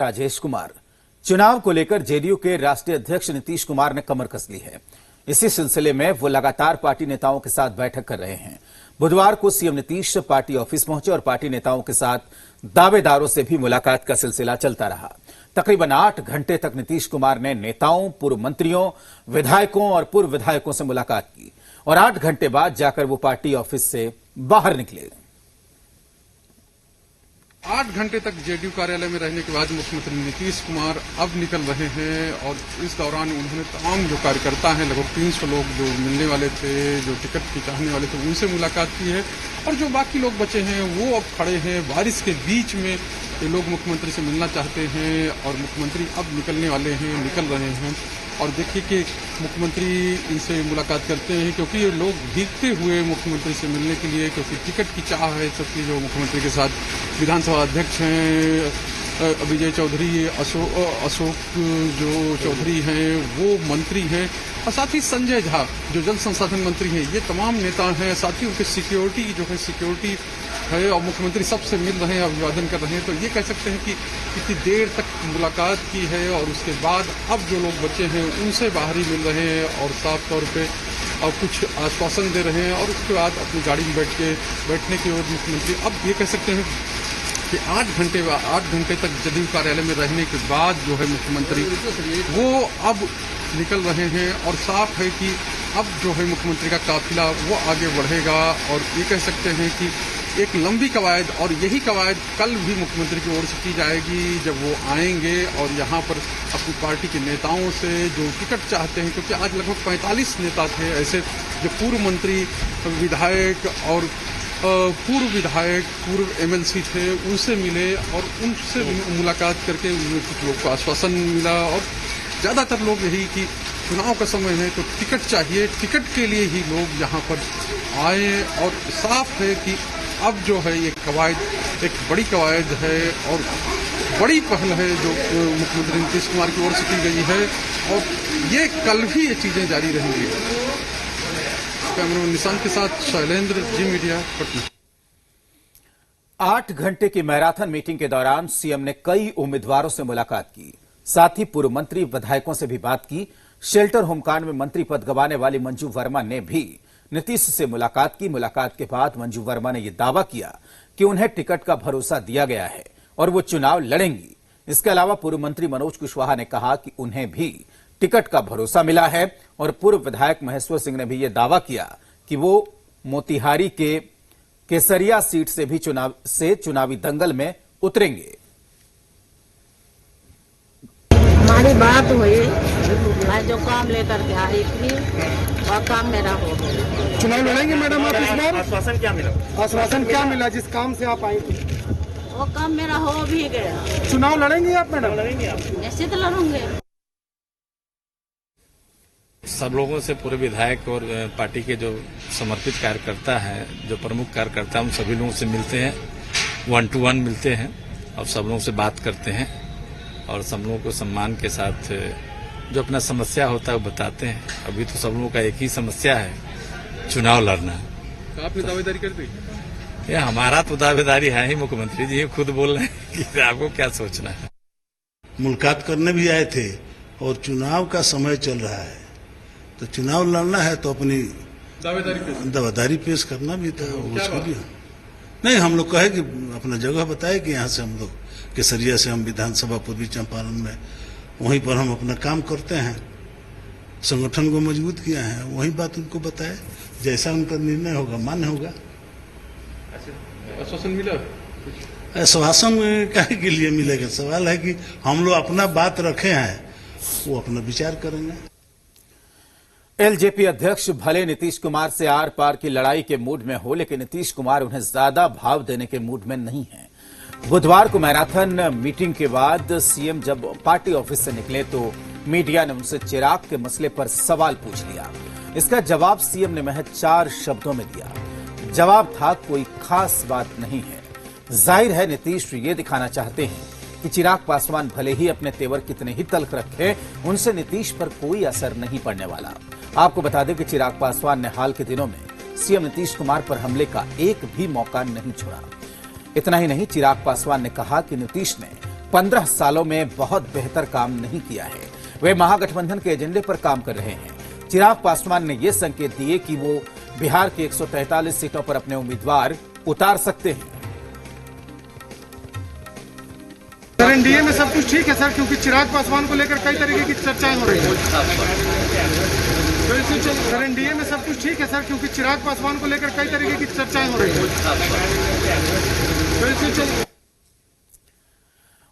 राजेश कुमार। चुनाव को लेकर जेडीयू के राष्ट्रीय अध्यक्ष नीतीश कुमार ने कमर कस ली है। इसी सिलसिले में वो लगातार पार्टी नेताओं के साथ बैठक कर रहे हैं। बुधवार को सीएम नीतीश पार्टी ऑफिस पहुंचे और पार्टी नेताओं के साथ दावेदारों से भी मुलाकात का सिलसिला चलता रहा। तकरीबन 8 घंटे तक नीतीश कुमार ने नेताओं, पूर्व मंत्रियों, विधायकों और पूर्व विधायकों से मुलाकात की और 8 घंटे बाद जाकर वो पार्टी ऑफिस से बाहर निकले। 8 घंटे तक जेडीयू कार्यालय में रहने के बाद मुख्यमंत्री नीतीश कुमार अब निकल रहे हैं और इस दौरान उन्होंने तमाम जो कार्यकर्ता हैं, लगभग 300 लोग जो मिलने वाले थे, जो टिकट की चाहने वाले थे, उनसे मुलाकात की है और जो बाकी लोग बचे हैं वो अब खड़े हैं। बारिश के बीच में ये लोग मुख्यमंत्री से मिलना चाहते हैं और मुख्यमंत्री अब निकलने वाले हैं, निकल रहे हैं और देखिए कि मुख्यमंत्री इनसे मुलाकात करते हैं क्योंकि ये लोग भीगते हुए मुख्यमंत्री से मिलने के लिए, क्योंकि टिकट की चाह है सबकी। जो मुख्यमंत्री के साथ विधानसभा अध्यक्ष हैं विजय चौधरी, अशोक जो चौधरी हैं वो मंत्री हैं और साथ ही संजय झा जो जल संसाधन मंत्री हैं, ये तमाम नेता हैं। साथ ही उनके सिक्योरिटी जो है सिक्योरिटी है और मुख्यमंत्री सबसे मिल रहे हैं, अभिवादन कर रहे हैं। तो ये कह सकते हैं कि इतनी देर तक मुलाकात की है और उसके बाद अब जो लोग बचे हैं उनसे बाहर ही मिल रहे हैं और साफ तौर पे और कुछ आश्वासन दे रहे हैं और उसके बाद अपनी गाड़ी में बैठने की ओर मुख्यमंत्री अब ये कह सकते हैं कि 8 घंटे तक जदयू कार्यालय में रहने के बाद जो है मुख्यमंत्री वो अब निकल रहे हैं और साफ है कि अब जो है मुख्यमंत्री का काफिला वो आगे बढ़ेगा और ये कह सकते हैं कि एक लंबी कवायद, और यही कवायद कल भी मुख्यमंत्री की ओर से की जाएगी जब वो आएंगे और यहाँ पर अपनी पार्टी के नेताओं से जो टिकट चाहते हैं, क्योंकि आज लगभग 45 नेता थे ऐसे जो पूर्व मंत्री, विधायक और पूर्व एमएलसी थे, उनसे मिले और उनसे मुलाकात करके कुछ लोग को आश्वासन मिला और ज्यादातर लोग यही कि चुनाव का समय है तो टिकट चाहिए, टिकट के लिए ही लोग यहाँ पर आए और साफ है कि अब जो है ये कवायद एक बड़ी कवायद है और बड़ी पहल है जो मुख्यमंत्री नीतीश कुमार की ओर से की गई है और ये कल भी ये चीजें जारी रहेंगी। कैमरामैन निशांत के साथ शैलेंद्र, जी मीडिया, पटना। 8 घंटे की मैराथन मीटिंग के दौरान सीएम ने कई उम्मीदवारों से मुलाकात की, साथ ही पूर्व मंत्री, विधायकों से भी बात की। शेल्टर होमकांड में मंत्री पद गंवाने वाली मंजू वर्मा ने भी नीतीश से मुलाकात की। मुलाकात के बाद मंजू वर्मा ने यह दावा किया कि उन्हें टिकट का भरोसा दिया गया है और वो चुनाव लड़ेंगी। इसके अलावा पूर्व मंत्री मनोज कुशवाहा ने कहा कि उन्हें भी टिकट का भरोसा मिला है और पूर्व विधायक महेश्वर सिंह ने भी यह दावा किया कि वो मोतिहारी के केसरिया सीट से भी चुनावी दंगल में उतरेंगे। हमारी बात हुई, मैं जो काम लेकर के आई थी वह काम मेरा हो गया। चुनाव लड़ेंगे मैडम आप इस बार? आश्वासन क्या मिला? आश्वासन क्या मिला जिस काम से आप आई थी? वो काम मेरा हो भी गया। चुनाव लड़ेंगे आप मैडम? लड़ेंगे आप? निश्चित लड़ूंगे। सब लोगों से पूरे विधायक और पार्टी के जो समर्पित कार्यकर्ता हैं, जो प्रमुख कार्यकर्ता हैं, उन सभी लोगों से मिलते हैं, 1 to 1 मिलते हैं और सब लोगों से बात करते हैं और सब लोगों को सम्मान के साथ जो अपना समस्या होता है वो बताते हैं। अभी तो सब लोगों का एक ही समस्या है, चुनाव लड़ना। तो आपने दावेदारी कर दी? ये हमारा तो दावेदारी है ही, मुख्यमंत्री जी खुद बोल रहे हैं कि आपको क्या सोचना है। मुलाकात करने भी आए थे और चुनाव का समय चल रहा है तो चुनाव लड़ना है तो अपनी दावेदारी पेश करना भी था। उसको भी नहीं, हम लोग कहे कि अपना जगह बताए कि यहाँ से हम लोग केसरिया से हम विधानसभा पूर्वी चंपारण में वहीं पर हम अपना काम करते हैं, संगठन को मजबूत किया है, वही बात उनको बताए, जैसा उनका निर्णय होगा मान्य होगा। आश्वासन मिला? आश्वासन काहे के लिए मिलेगा? सवाल है कि हम लोग अपना बात रखे हैं, वो अपना विचार करेंगे। एलजेपी अध्यक्ष भले नीतीश कुमार से आर पार की लड़ाई के मूड में हो, लेकिन नीतीश कुमार उन्हें ज्यादा भाव देने के मूड में नहीं है। बुधवार को मैराथन मीटिंग के बाद सीएम जब पार्टी ऑफिस से निकले तो मीडिया ने उनसे चिराग के मसले पर सवाल पूछ लिया। इसका जवाब सीएम ने महज 4 शब्दों में दिया। जवाब था, कोई खास बात नहीं है। जाहिर है नीतीश ये दिखाना चाहते हैं कि चिराग पासवान भले ही अपने तेवर कितने ही तल्ख रखे, उनसे नीतीश पर कोई असर नहीं पड़ने वाला। आपको बता दें कि चिराग पासवान ने हाल के दिनों में सीएम नीतीश कुमार पर हमले का एक भी मौका नहीं छोड़ा। इतना ही नहीं, चिराग पासवान ने कहा कि नीतीश ने 15 सालों में बहुत बेहतर काम नहीं किया है। वे महागठबंधन के एजेंडे पर काम कर रहे हैं। चिराग पासवान ने ये संकेत दिए कि वो बिहार की 143 सीटों पर अपने उम्मीदवार उतार सकते हैं। सर, एनडीए में सब कुछ ठीक है सर, क्योंकि चिराग पासवान को लेकर कई तरीके की चर्चाएं हो रही हैं। सर, एनडीए में सब कुछ ठीक है सर, क्योंकि चिराग पासवान को लेकर कई तरीके की चर्चाएं हो रही हैं।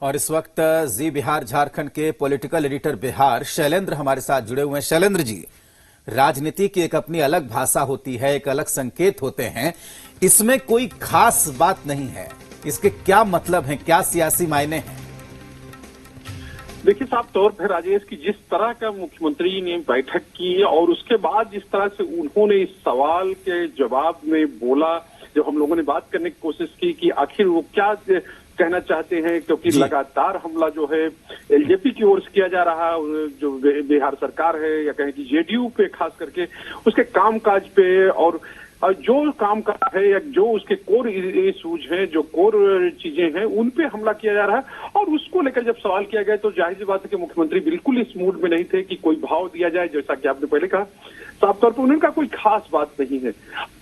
और इस वक्त जी बिहार झारखंड के पॉलिटिकल एडिटर बिहार शैलेंद्र हमारे साथ जुड़े हुए हैं। शैलेंद्र जी, राजनीति की एक अपनी अलग भाषा होती है, एक अलग संकेत होते हैं, इसमें कोई खास बात नहीं है, इसके क्या मतलब हैं, क्या सियासी मायने हैं? देखिए, साफ तौर पर राजेश की जिस तरह का मुख्यमंत्री ने बैठक की और उसके बाद जिस तरह से उन्होंने इस सवाल के जवाब में बोला, जब हम लोगों ने बात करने की कोशिश की कि आखिर वो क्या कहना चाहते हैं, क्योंकि लगातार हमला जो है एलजेपी की ओर से किया जा रहा है, जो बिहार सरकार है या कहें कि जेडीयू पे, खास करके उसके कामकाज पे और जो काम का है या जो उसके कोर इशूज हैं, जो कोर चीजें हैं, उन पे हमला किया जा रहा है। और उसको लेकर जब सवाल किया गया तो जाहिर सी बात है कि मुख्यमंत्री बिल्कुल इस मूड में नहीं थे कि कोई भाव दिया जाए, जैसा कि आपने पहले कहा। साफ तौर पर उनका कोई खास बात नहीं है।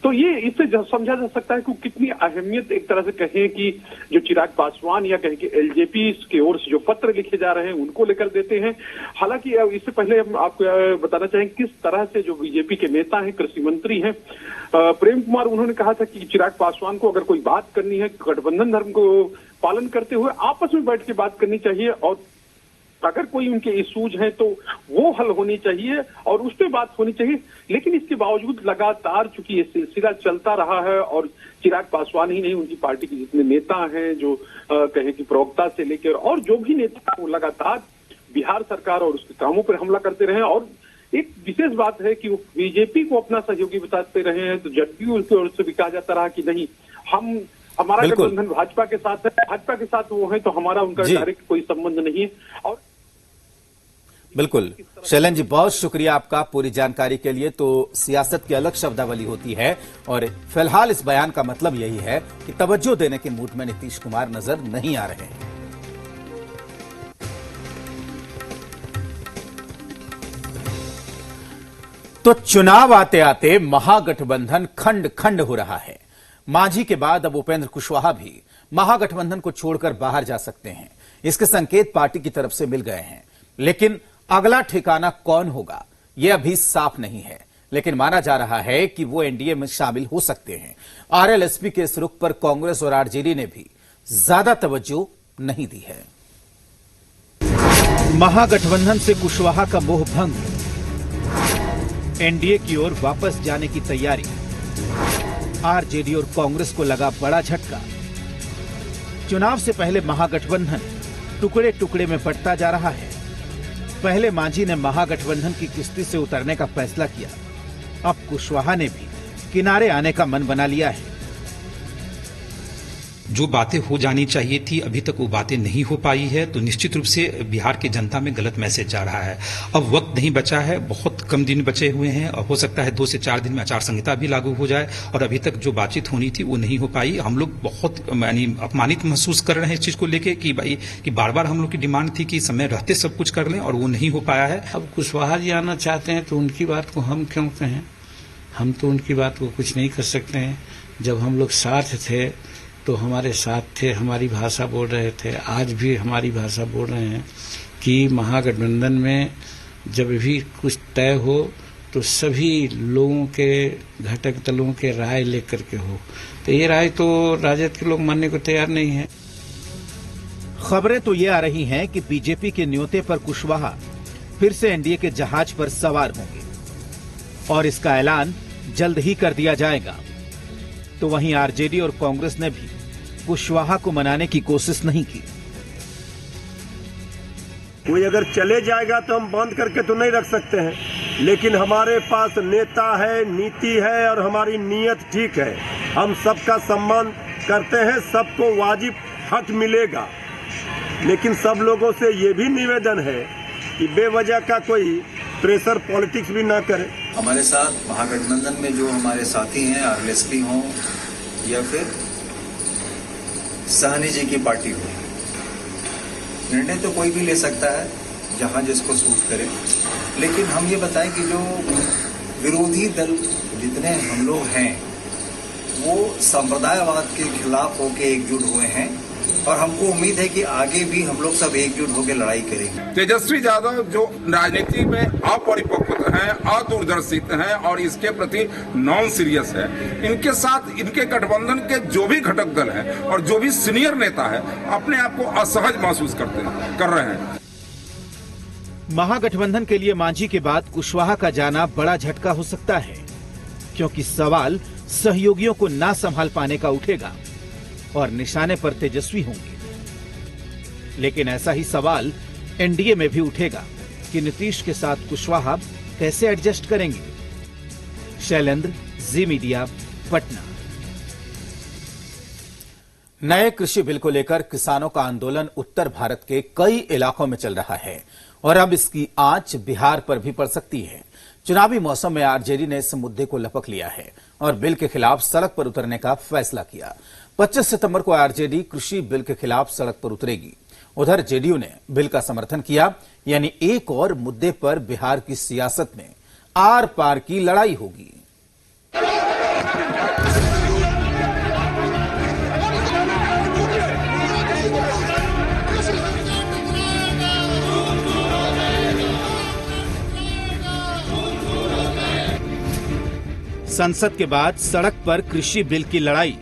तो ये इससे समझा जा सकता है कि कितनी अहमियत, एक तरह से कहें कि जो चिराग पासवान या कहें कि एलजेपी की ओर से जो पत्र लिखे जा रहे हैं उनको लेकर देते हैं। हालांकि इससे पहले हम आपको बताना चाहेंगे किस तरह से जो बीजेपी के नेता हैं, कृषि मंत्री हैं प्रेम कुमार, उन्होंने कहा था कि चिराग पासवान को अगर कोई बात करनी है, गठबंधन धर्म को पालन करते हुए आपस में बैठ के बात करनी चाहिए और अगर कोई उनके इशूज हैं तो वो हल होनी चाहिए और उस पर बात होनी चाहिए। लेकिन इसके बावजूद लगातार चूंकि ये सिलसिला चलता रहा है और चिराग पासवान ही नहीं, उनकी पार्टी के जितने नेता हैं, जो कहे कि प्रवक्ता से लेकर और जो भी नेता, वो लगातार बिहार सरकार और उसके कामों पर हमला करते रहे। और एक विशेष बात है कि वो बीजेपी को अपना सहयोगी बताते रहे हैं, तो जदयू की ओर से भी कहा जाता रहा कि नहीं, हमारा गठबंधन भाजपा के साथ है, भाजपा के साथ वो है, तो हमारा उनका डायरेक्ट कोई संबंध नहीं है। और बिल्कुल शैलेंद्र जी, बहुत शुक्रिया आपका पूरी जानकारी के लिए। तो सियासत की अलग शब्दावली होती है और फिलहाल इस बयान का मतलब यही है कि तवज्जो देने के मूड में नीतीश कुमार नजर नहीं आ रहे हैं। तो चुनाव आते आते महागठबंधन खंड खंड हो रहा है। मांझी के बाद अब उपेंद्र कुशवाहा भी महागठबंधन को छोड़कर बाहर जा सकते हैं। इसके संकेत पार्टी की तरफ से मिल गए हैं, लेकिन अगला ठिकाना कौन होगा यह अभी साफ नहीं है। लेकिन माना जा रहा है कि वो एनडीए में शामिल हो सकते हैं। आरएलएसपी के इस रुख पर कांग्रेस और आरजेडी ने भी ज्यादा तवज्जो नहीं दी है। महागठबंधन से कुशवाहा का मोह भंग, एनडीए की ओर वापस जाने की तैयारी। आरजेडी और कांग्रेस को लगा बड़ा झटका। चुनाव से पहले महागठबंधन टुकड़े टुकड़े में बंटता जा रहा है। पहले मांझी ने महागठबंधन की किस्ती से उतरने का फैसला किया, अब कुशवाहा ने भी किनारे आने का मन बना लिया है। जो बातें हो जानी चाहिए थी अभी तक वो बातें नहीं हो पाई है, तो निश्चित रूप से बिहार की जनता में गलत मैसेज जा रहा है। अब वक्त नहीं बचा है, बहुत कम दिन बचे हुए हैं और हो सकता है 2 से 4 दिन में आचार संहिता भी लागू हो जाए और अभी तक जो बातचीत होनी थी वो नहीं हो पाई। हम लोग बहुत अपमानित महसूस कर रहे हैं इस चीज को लेके कि भाई कि बार बार हम लोग की डिमांड थी कि समय रहते सब कुछ कर लें और वो नहीं हो पाया है। अब कुशवाहा जी आना चाहते हैं तो उनकी बात को हम क्यों कहें, हम तो उनकी बात को कुछ नहीं कर सकते हैं। जब हम लोग साथ थे तो हमारे साथ थे, हमारी भाषा बोल रहे थे, आज भी हमारी भाषा बोल रहे हैं कि महागठबंधन में जब भी कुछ तय हो तो सभी लोगों के घटक दलों के राय लेकर के हो। तो ये राय तो राजद के लोग मानने को तैयार नहीं है। खबरें तो ये आ रही हैं कि बीजेपी के न्योते पर कुशवाहा फिर से एनडीए के जहाज पर सवार होंगे और इसका ऐलान जल्द ही कर दिया जाएगा। तो वहीं आरजेडी और कांग्रेस ने भी कुशवाहा को मनाने की कोशिश नहीं की। कोई अगर चले जाएगा तो हम बंद करके तो नहीं रख सकते हैं, लेकिन हमारे पास नेता है, नीति है और हमारी नीयत ठीक है। हम सबका सम्मान करते हैं, सबको वाजिब हक मिलेगा, लेकिन सब लोगों से ये भी निवेदन है कि बेवजह का कोई प्रेशर पॉलिटिक्स भी ना करे। हमारे साथ महागठबंधन में जो हमारे साथी हैं, आरएलएसपी हों या फिर सहनी जी की पार्टी हो, निर्णय तो कोई भी ले सकता है जहां जिसको सूट करे, लेकिन हम ये बताएं कि जो विरोधी दल जितने हम लोग हैं वो संप्रदायवाद के खिलाफ होके एकजुट हुए हैं और हमको उम्मीद है कि आगे भी हम लोग सब एकजुट होकर लड़ाई करेंगे। तेजस्वी यादव जो राजनीति में अपरिपक्व हैं, अदूरदर्शित हैं और इसके प्रति नॉन सीरियस है, इनके साथ इनके गठबंधन के जो भी घटक दल हैं और जो भी सीनियर नेता है अपने आप को असहज महसूस कर रहे हैं। महागठबंधन के लिए मांझी के बाद कुशवाहा का जाना बड़ा झटका हो सकता है, क्योंकि सवाल सहयोगियों को ना संभाल पाने का उठेगा और निशाने पर तेजस्वी होंगे। लेकिन ऐसा ही सवाल एनडीए में भी उठेगा कि नीतीश के साथ कुशवाहा कैसे एडजस्ट करेंगे। शैलेंद्र, जी मीडिया, पटना। नए कृषि बिल को लेकर किसानों का आंदोलन उत्तर भारत के कई इलाकों में चल रहा है और अब इसकी आंच बिहार पर भी पड़ सकती है। चुनावी मौसम में आरजेडी ने इस मुद्दे को लपक लिया है और बिल के खिलाफ सड़क पर उतरने का फैसला किया। 25 सितंबर को आरजेडी कृषि बिल के खिलाफ सड़क पर उतरेगी। उधर जेडीयू ने बिल का समर्थन किया, यानी एक और मुद्दे पर बिहार की सियासत में आर पार की लड़ाई होगी। संसद के बाद सड़क पर कृषि बिल की लड़ाई।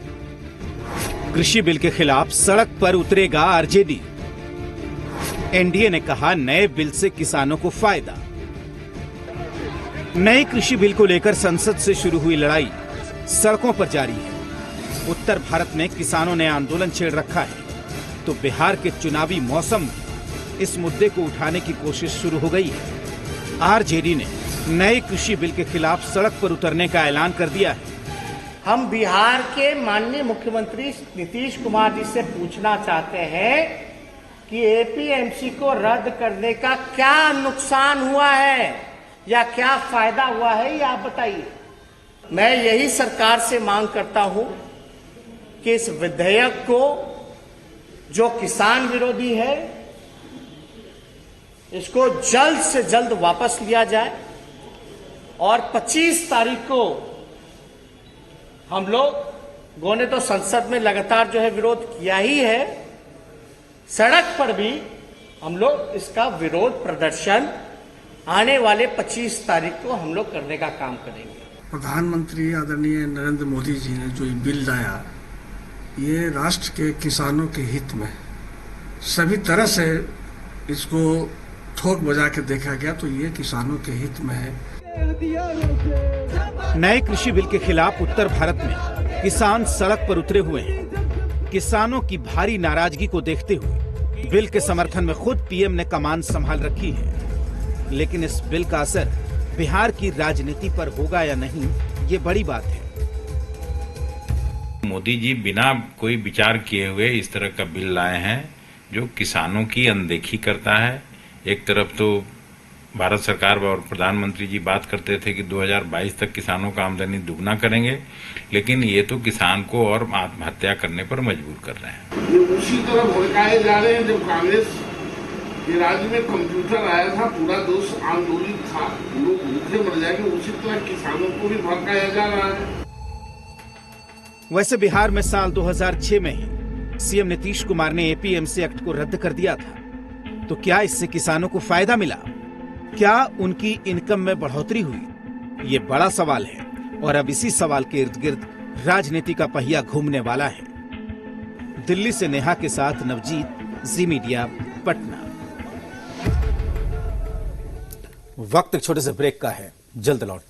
कृषि बिल के खिलाफ सड़क पर उतरेगा आरजेडी। एनडीए ने कहा नए बिल से किसानों को फायदा। नए कृषि बिल को लेकर संसद से शुरू हुई लड़ाई सड़कों पर जारी है। उत्तर भारत में किसानों ने आंदोलन छेड़ रखा है, तो बिहार के चुनावी मौसम में इस मुद्दे को उठाने की कोशिश शुरू हो गई है। आरजेडी ने नए कृषि बिल के खिलाफ सड़क पर उतरने का ऐलान कर दिया है। हम बिहार के माननीय मुख्यमंत्री नीतीश कुमार जी से पूछना चाहते हैं कि एपीएमसी को रद्द करने का क्या नुकसान हुआ है या क्या फायदा हुआ है, ये आप बताइए। मैं यही सरकार से मांग करता हूं कि इस विधेयक को, जो किसान विरोधी है, इसको जल्द से जल्द वापस लिया जाए और 25 तारीख को हम लोगों ने तो संसद में लगातार जो है विरोध किया ही है, सड़क पर भी हम लोग इसका विरोध प्रदर्शन आने वाले 25 तारीख को हम लोग करने का काम करेंगे। प्रधानमंत्री आदरणीय नरेंद्र मोदी जी ने जो बिल लाया, ये राष्ट्र के किसानों के हित में सभी तरह से इसको ठोक बजा के देखा गया, तो ये किसानों के हित में है। नए कृषि बिल के खिलाफ उत्तर भारत में किसान सड़क पर उतरे हुए हैं। किसानों की भारी नाराजगी को देखते हुए बिल के समर्थन में खुद पीएम ने कमान संभाल रखी है। लेकिन इस बिल का असर बिहार की राजनीति पर होगा या नहीं, ये बड़ी बात है। मोदी जी बिना कोई विचार किए हुए इस तरह का बिल लाए हैं जो किसानों की अनदेखी करता है। एक तरफ तो भारत सरकार और प्रधानमंत्री जी बात करते थे कि 2022 तक किसानों का आमदनी दुगना करेंगे, लेकिन ये तो किसान को और आत्महत्या करने पर मजबूर कर रहे हैं। ये उसी तरह भड़काए जा रहे हैं जब कांग्रेस के राज्य में कंप्यूटर आया था, पूरा देश आंदोलित था, लोग भूखे मर जाएंगे, उसी तरह किसानों को भी भड़काया जा रहा है। वैसे बिहार में साल 2006 में ही सीएम नीतीश कुमार ने एपीएमसी एक्ट को रद्द कर दिया था, तो क्या इससे किसानों को फायदा मिला? क्या उनकी इनकम में बढ़ोतरी हुई? ये बड़ा सवाल है और अब इसी सवाल के इर्द गिर्द राजनीति का पहिया घूमने वाला है। दिल्ली से नेहा के साथ नवजीत, जी मीडिया, पटना। वक्त एक छोटे से ब्रेक का है, जल्द लौट